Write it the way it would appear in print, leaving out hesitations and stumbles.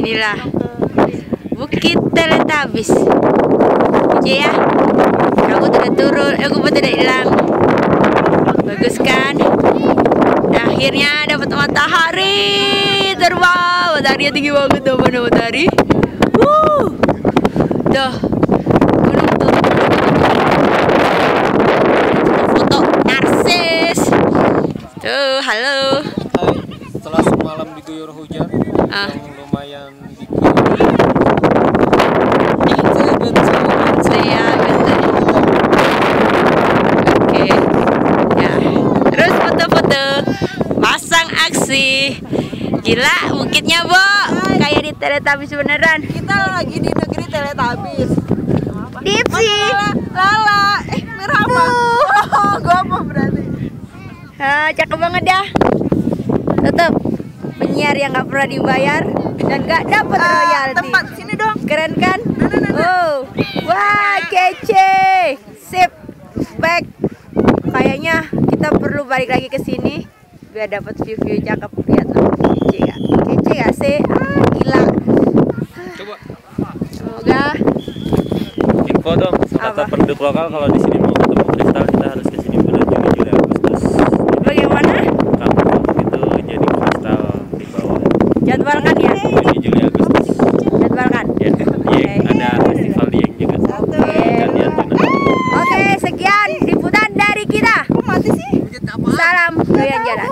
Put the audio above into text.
Inilah Bukit Teletubbies. Oke ya, kamu tidak turun, aku tidak hilang. Bagus kan? Nah, akhirnya dapat matahari terbang. Mataharinya tinggi banget tuh, mana matahari? Tuh, foto narsis. Tuh, halo. Setelah semalam diguyur hujan yang lumayan Saya betul. Oke. Ya. Terus foto-foto, pasang aksi. Gila bukitnya, Bo. Kayak di Teletubbies beneran. Kita lagi di negeri Teletubbies. Dipsy. Lala. Merah apa? Oh, gua apa berarti? Cakep banget dah. Tetap penyiar yang nggak pernah dibayar dan nggak dapat royalti. Tempat sini dong. Keren kan? Oh, wah kece, sip, back. Kayaknya kita perlu balik lagi ke sini biar dapat view-view cakep. Lihat loh, kece gak sih? Gila. Coba. Semoga. Info dong, kata penduduk lokal kalau di sini mau ketemu kristal kita harus ke sini bulan Juli Agustus. Bagaimana? Kampung itu jadi kristal di bawah. Jadwalkan ya. Juli Agustus. Jadwalkan. Ya, ada festival Dieng juga. Oke, sekian liputan dari kita. Kok mati sih? Salam doyan jalan.